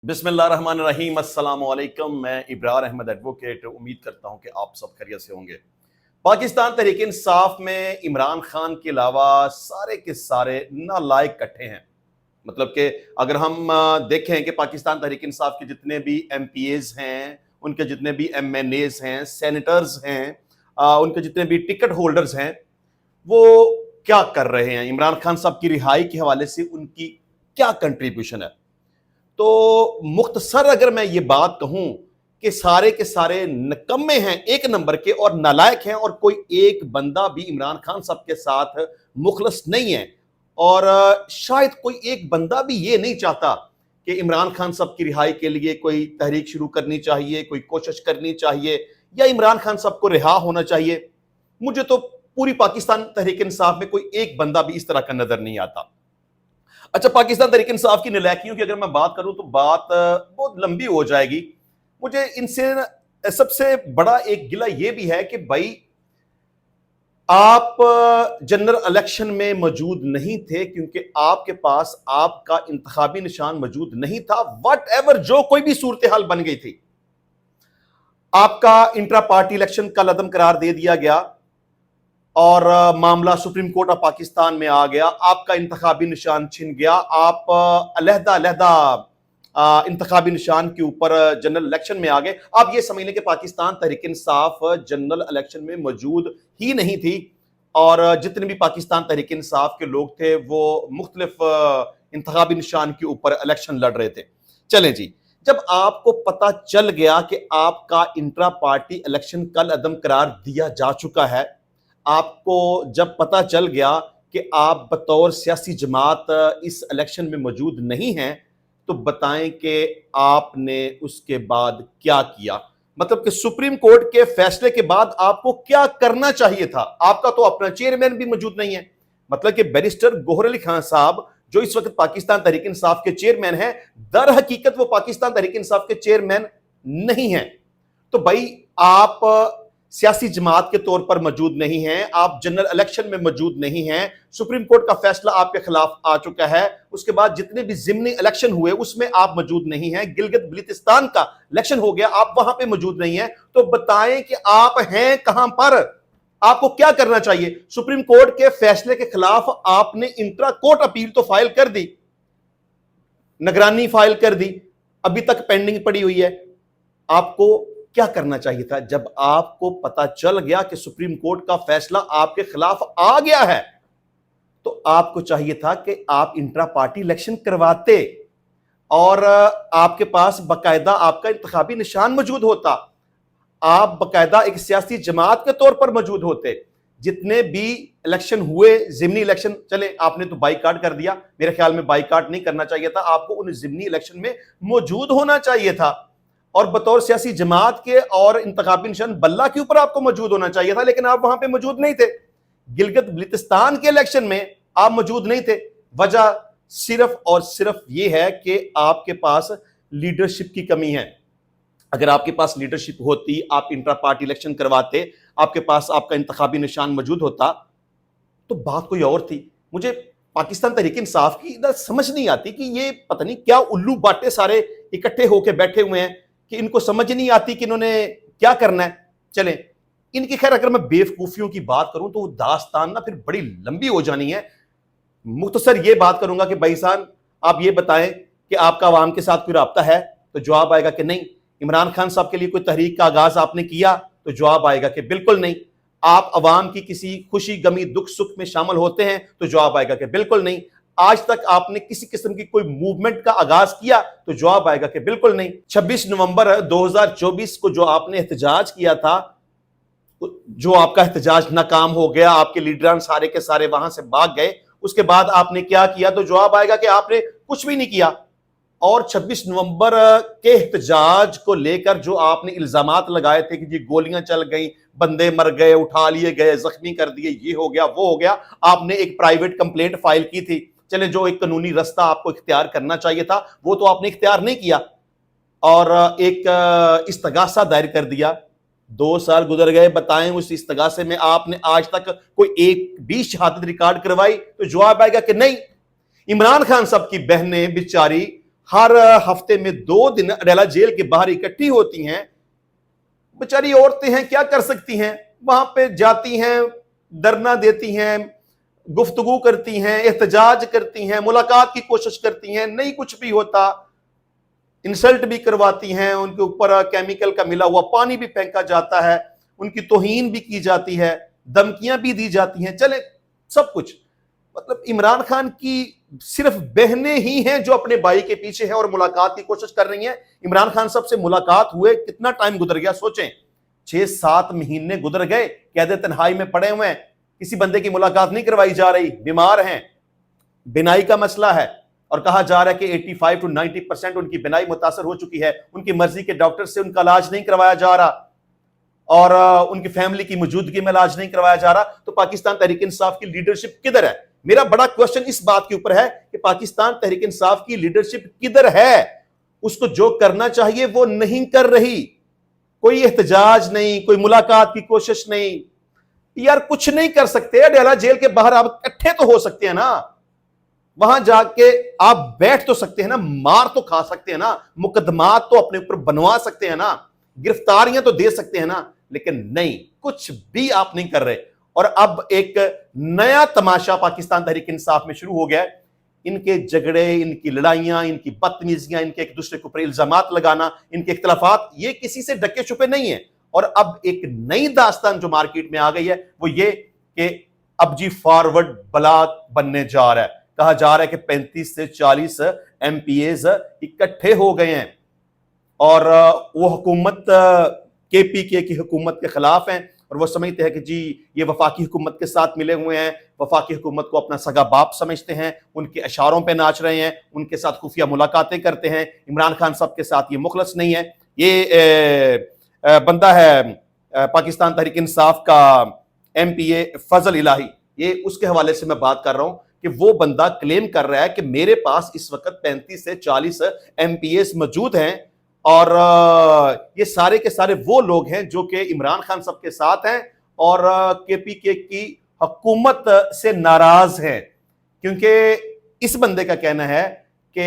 बिस्मिल्लाहिर्रहमानिर्रहीम अस्सलाम वालेकुम। मैं इब्रार अहमद एडवोकेट उम्मीद करता हूं कि आप सब खैरियत से होंगे। पाकिस्तान तहरीक इंसाफ में इमरान खान के अलावा सारे के सारे नालायक इकट्ठे हैं। मतलब कि अगर हम देखें कि पाकिस्तान तहरीक इंसाफ के जितने भी MPAs हैं, उनके जितने भी MNAs हैं, सेनेटर्स हैं, उनके जितने भी टिकट होल्डर्स हैं, वो क्या कर रहे हैं, इमरान खान साहब की रिहाई के हवाले से उनकी क्या कंट्रीब्यूशन है। तो मुख्तसर अगर मैं ये बात कहूं कि सारे के सारे निकम्मे हैं, एक नंबर के, और नालायक हैं, और कोई एक बंदा भी इमरान खान साहब के साथ मुखलस नहीं है। और शायद कोई एक बंदा भी ये नहीं चाहता कि इमरान खान साहब की रिहाई के लिए कोई तहरीक शुरू करनी चाहिए, कोई कोशिश करनी चाहिए, या इमरान खान साहब को रिहा होना चाहिए। मुझे तो पूरी पाकिस्तान तहरीक इंसाफ में कोई एक बंदा भी इस तरह का नजर नहीं आता। अच्छा, पाकिस्तान तहरीक इंसाफ की नालायकियों की अगर मैं बात करूं तो बात बहुत लंबी हो जाएगी। मुझे इनसे सबसे बड़ा एक गिला यह भी है कि भाई, आप जनरल इलेक्शन में मौजूद नहीं थे क्योंकि आपके पास आपका इंतखाबी निशान मौजूद नहीं था। वट एवर, जो कोई भी सूरत हाल बन गई थी, आपका इंट्रा पार्टी इलेक्शन कल अदम करार दे दिया गया और मामला सुप्रीम कोर्ट ऑफ पाकिस्तान में आ गया। आपका इंतखाबी निशान छिन गया। आप अलहदा अलहदा इंतखाबी निशान के ऊपर जनरल इलेक्शन में आ गए। आप ये समझ लें कि पाकिस्तान तहरीक इंसाफ जनरल इलेक्शन में मौजूद ही नहीं थी, और जितने भी पाकिस्तान तहरीक इंसाफ के लोग थे वो मुख्तलिफ इंतखाबी निशान के ऊपर इलेक्शन लड़ रहे थे। चलें जी, जब आपको पता चल गया कि आपका इंट्रा पार्टी इलेक्शन कल अदम करार दिया जा चुका है, आपको जब पता चल गया कि आप बतौर सियासी जमात इस इलेक्शन में मौजूद नहीं हैं, तो बताएं कि आपने उसके बाद क्या किया। मतलब कि सुप्रीम कोर्ट के फैसले के बाद आपको क्या करना चाहिए था। आपका तो अपना चेयरमैन भी मौजूद नहीं है। मतलब कि बैरिस्टर गौहर अली खान साहब, जो इस वक्त पाकिस्तान तहरीक इंसाफ के चेयरमैन हैं, दर हकीकत वो पाकिस्तान तहरीक इंसाफ के चेयरमैन नहीं हैं। तो भाई, आप सियासी जमात के तौर पर मौजूद नहीं हैं, आप जनरल इलेक्शन में मौजूद नहीं हैं, सुप्रीम कोर्ट का फैसला आपके खिलाफ आ चुका है, उसके बाद जितने भी जिमनी इलेक्शन हुए उसमें आप मौजूद नहीं हैं, गिलगित बल्तिस्तान का इलेक्शन हो गया, आप वहां पे मौजूद नहीं हैं। तो बताएं कि आप हैं कहां पर, आपको क्या करना चाहिए। सुप्रीम कोर्ट के फैसले के खिलाफ आपने इंट्रा कोर्ट अपील तो फाइल कर दी, निगरानी फाइल कर दी, अभी तक पेंडिंग पड़ी हुई है। आपको क्या करना चाहिए था जब आपको पता चल गया कि सुप्रीम कोर्ट का फैसला आपके खिलाफ आ गया है? तो आपको चाहिए था कि आप इंट्रा पार्टी इलेक्शन करवाते और आपके पास बकायदा आपका इंतखाबी निशान मौजूद होता, आप बकायदा एक सियासी जमात के तौर पर मौजूद होते। जितने भी इलेक्शन हुए, जिमनी इलेक्शन चले, आपने तो बाइकाट कर दिया। मेरे ख्याल में बाइकाट नहीं करना चाहिए था, आपको उन जिमनी इलेक्शन में मौजूद होना चाहिए था, और बतौर सियासी जमात के और इंतखाबी निशान बल्ला के ऊपर आपको मौजूद होना चाहिए था, लेकिन आप वहां पे मौजूद नहीं थे। गिलगित बल्तिस्तान के इलेक्शन में आप मौजूद नहीं थे। वजह सिर्फ और सिर्फ ये है कि आपके पास लीडरशिप की कमी है। अगर आपके पास लीडरशिप होती, आप इंट्रा पार्टी इलेक्शन करवाते, आपके पास आपका इंतखाबी निशान मौजूद होता, तो बात कोई और थी। मुझे पाकिस्तान तहरीक इंसाफ की समझ नहीं आती कि ये पता नहीं क्या उल्लू बाटे सारे इकट्ठे होकर बैठे हुए हैं कि इनको समझ नहीं आती कि इन्होंने क्या करना है। चलें, इनकी खैर अगर मैं बेवकूफियों की बात करूं तो दास्तान ना फिर बड़ी लंबी हो जानी है। मुख्तसर ये बात करूंगा कि भाई साहब, आप ये बताएं कि आपका अवाम के साथ कोई राब्ता है, तो जवाब आएगा कि नहीं। इमरान खान साहब के लिए कोई तहरीक का आगाज आपने किया, तो जवाब आएगा कि बिल्कुल नहीं। आप अवाम की किसी खुशी गमी दुख सुख में शामिल होते हैं, तो जवाब आएगा कि बिल्कुल नहीं। आज तक आपने किसी किस्म की कोई मूवमेंट का आगाज किया, तो जवाब आएगा कि बिल्कुल नहीं। 26 नवंबर 2024 को जो आपने एहतजाज किया था, जो आपका एहतजाज नाकाम हो गया, आपके लीडरान सारे के सारे वहां से भाग गए, उसके बाद आपने क्या किया, तो जवाब आएगा कि आपने कुछ भी नहीं किया। और 26 नवंबर के एहतजाज को लेकर जो आपने इल्जामात लगाए थे कि जी गोलियां चल गई, बंदे मर गए, उठा लिए गए, जख्मी कर दिए, ये हो गया वो हो गया, आपने एक प्राइवेट कंप्लेंट फाइल की थी। चले, जो एक कानूनी रास्ता आपको इख्तियार करना चाहिए था वो तो आपने इख्तियार नहीं किया, और एक इस्तगासा दायर कर दिया। 2 साल गुजर गए, बताएं उस इस्तगासे में आपने आज तक कोई एक भी शहादत रिकॉर्ड करवाई, तो जवाब आएगा कि नहीं। इमरान खान साहब की बहनें बेचारी हर हफ्ते में 2 दिन अडेला जेल के बाहर इकट्ठी होती हैं। बेचारी औरतें हैं, क्या कर सकती हैं, वहां पे जाती हैं, धरना देती हैं, गुफ्तगू करती हैं, एहतजाज करती हैं, मुलाकात की कोशिश करती हैं, नहीं कुछ भी होता, इंसल्ट भी करवाती हैं, उनके ऊपर केमिकल का मिला हुआ पानी भी फेंका जाता है, उनकी तौहीन भी की जाती है, धमकियां भी दी जाती हैं, चले सब कुछ। मतलब इमरान खान की सिर्फ बहनें ही हैं जो अपने भाई के पीछे हैं और मुलाकात की कोशिश कर रही हैं। इमरान खान साहब से मुलाकात हुए कितना टाइम गुजर गया, सोचें, 6-7 महीने गुजर गए, कैद तन्हाई में पड़े हुए हैं, किसी बंदे की मुलाकात नहीं करवाई जा रही, बीमार हैं, बिनाई का मसला है और कहा जा रहा है कि 85 to 90% उनकी बिनाई मुतासर हो चुकी है, उनकी मर्जी के डॉक्टर से उनका इलाज नहीं करवाया जा रहा और उनकी फैमिली की मौजूदगी में इलाज नहीं करवाया जा रहा। तो पाकिस्तान तहरीक इंसाफ की लीडरशिप किधर है? मेरा बड़ा क्वेश्चन इस बात के ऊपर है कि पाकिस्तान तहरीक इंसाफ की लीडरशिप किधर है? उसको जो करना चाहिए वो नहीं कर रही, कोई एहतजाज नहीं, कोई मुलाकात की कोशिश नहीं। यार कुछ नहीं कर सकते, अडेला जेल के बाहर आप इकट्ठे तो हो सकते हैं ना, वहां जाके आप बैठ तो सकते हैं ना, मार तो खा सकते हैं ना, मुकदमात तो अपने ऊपर बनवा सकते हैं ना, गिरफ्तारियां तो दे सकते हैं ना, लेकिन नहीं, कुछ भी आप नहीं कर रहे। और अब एक नया तमाशा पाकिस्तान तहरीक इंसाफ में शुरू हो गया है। इनके झगड़े, इनकी लड़ाइयां, इनकी बदतमीजियां, इनके एक दूसरे के ऊपर इल्जामात लगाना, इनके इख्तलाफात, ये किसी से ढके छुपे नहीं है। और अब एक नई दास्तान जो मार्केट में आ गई है वो ये कि अब जी फॉरवर्ड ब्लॉक बनने जा रहा है। कहा जा रहा है कि 35 से 40 MPAs इकट्ठे हो गए हैं और वो हुकूमत KPK की हुकूमत के खिलाफ हैं और वो समझते हैं कि जी ये वफाकी हुकूमत के साथ मिले हुए हैं, वफाकी हुकूमत को अपना सगा बाप समझते हैं, उनके इशारों पे नाच रहे हैं, उनके साथ खुफिया मुलाकातें करते हैं। इमरान खान साहब के साथ ये मुखलस नहीं है। ये बंदा है पाकिस्तान तहरीक इंसाफ का MPA फजल इलाही, ये उसके हवाले से मैं बात कर रहा हूं कि वो बंदा क्लेम कर रहा है कि मेरे पास इस वक्त 35 से 40 MPAs मौजूद हैं और ये सारे के सारे वो लोग हैं जो कि इमरान खान साहब के साथ हैं और KPK की हुकूमत से नाराज हैं, क्योंकि इस बंदे का कहना है कि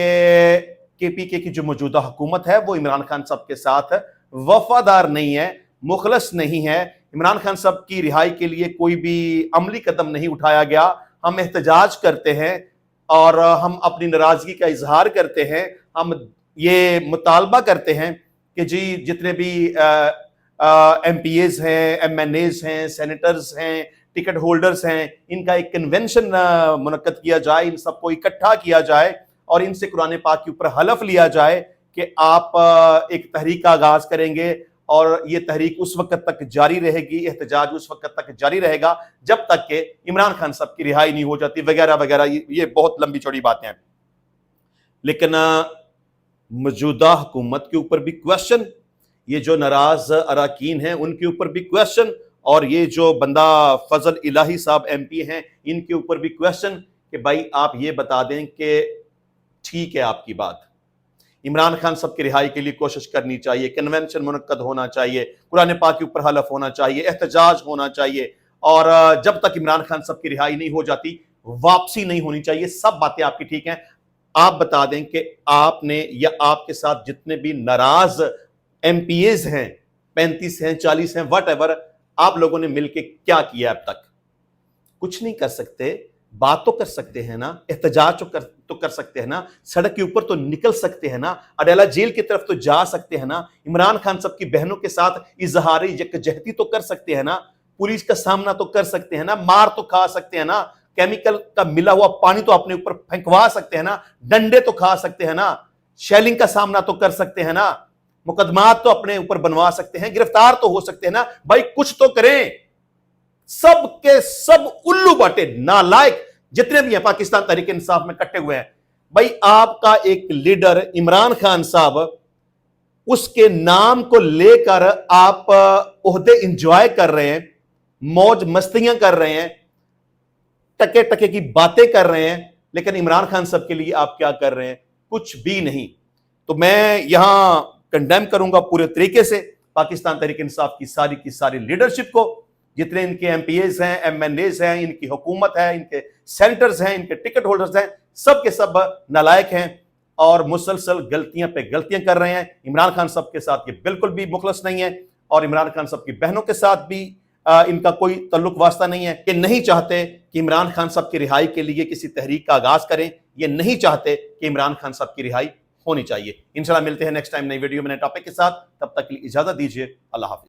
KPK की जो मौजूदा हुकूमत है वो इमरान खान साहब के साथ वफादार नहीं है, मुखलस नहीं है। इमरान खान साहब की रिहाई के लिए कोई भी अमली कदम नहीं उठाया गया। हम एहतजाज करते हैं और हम अपनी नाराजगी का इजहार करते हैं, हम ये मुतालबा करते हैं कि जी जितने भी MPAs हैं, MNAs हैं, सेनेटर्स हैं, टिकट होल्डर्स हैं, इनका एक कन्वेंशन मुनक्कद किया जाए, इन सबको इकट्ठा किया जाए और इनसे कुरान पाक के ऊपर हलफ लिया जाए कि आप एक तहरीक का आगाज करेंगे और ये तहरीक उस वक्त तक जारी रहेगी, एहतजाज उस वक्त तक जारी रहेगा जब तक कि इमरान खान साहब की रिहाई नहीं हो जाती, वगैरह वगैरह। ये बहुत लंबी चौड़ी बातें हैं। लेकिन मौजूदा हुकूमत के ऊपर भी क्वेश्चन, ये जो नाराज अराकीन हैं उनके ऊपर भी क्वेश्चन और ये जो बंदा फजल इलाही साहब MP हैं इनके ऊपर भी क्वेश्चन कि भाई आप ये बता दें कि ठीक है आपकी बात, इमरान खान साहब की रिहाई के लिए कोशिश करनी चाहिए, कन्वेंशन मुनक्कद होना चाहिए, कुरान पाक के ऊपर हलफ होना चाहिए, एहतजाज होना चाहिए और जब तक इमरान खान साहब की रिहाई नहीं हो जाती वापसी नहीं होनी चाहिए। सब बातें आपकी ठीक हैं। आप बता दें कि आपने या आपके साथ जितने भी नाराज MPAs हैं, 35 हैं, 40 हैं, वट एवर, आप लोगों ने मिलकर क्या किया अब तक? कुछ नहीं कर सकते। बात तो कर सकते हैं ना, एहतजाज तो कर सकते हैं ना, सड़क के ऊपर तो निकल सकते हैं ना, अडेला जेल की तरफ तो जा सकते हैं ना, इमरान खान साहब की बहनों के साथ इजहार यकजहती तो कर सकते हैं ना, पुलिस का सामना तो कर सकते हैं ना, मार तो खा सकते हैं ना, केमिकल का मिला हुआ पानी तो अपने ऊपर फेंकवा सकते हैं ना, डंडे तो खा सकते हैं ना, शेलिंग का सामना तो कर सकते हैं ना, मुकदमात तो अपने ऊपर बनवा सकते हैं, गिरफ्तार तो हो सकते हैं ना। भाई कुछ तो करें। सब के सब उल्लू बाटे नालायक जितने भी हैं पाकिस्तान तहरीक इंसाफ में कट्टे हुए हैं। भाई आपका एक लीडर इमरान खान साहब, उसके नाम को लेकर आप ओहदे इंजॉय कर रहे हैं, मौज मस्तियां कर रहे हैं, टके टके की बातें कर रहे हैं, लेकिन इमरान खान साहब के लिए आप क्या कर रहे हैं? कुछ भी नहीं। तो मैं यहां कंडेम करूंगा पूरे तरीके से पाकिस्तान तहरीक इंसाफ की सारी लीडरशिप को, जितने इनके MPAs हैं, MNAs हैं, इनकी हुकूमत है, इनके सेनेटर्स हैं, इनके टिकट होल्डर्स हैं, सब के सब नालायक हैं। और मुसलसल गलतियां पे गलतियां कर रहे हैं। इमरान खान साहब के साथ ये बिल्कुल भी मुखलस नहीं है और इमरान खान साहब की बहनों के साथ भी इनका कोई तल्लुक वास्ता नहीं है। ये नहीं चाहते कि इमरान खान साहब की रिहाई के लिए किसी तहरीक का आगाज करें। ये नहीं चाहते कि इमरान खान साहब की रिहाई होनी चाहिए। इंशाल्लाह मिलते हैं नेक्स्ट टाइम नई वीडियो में नए टॉपिक के साथ। तब तक के लिए इजाजत दीजिए। अल्लाह हाफिज।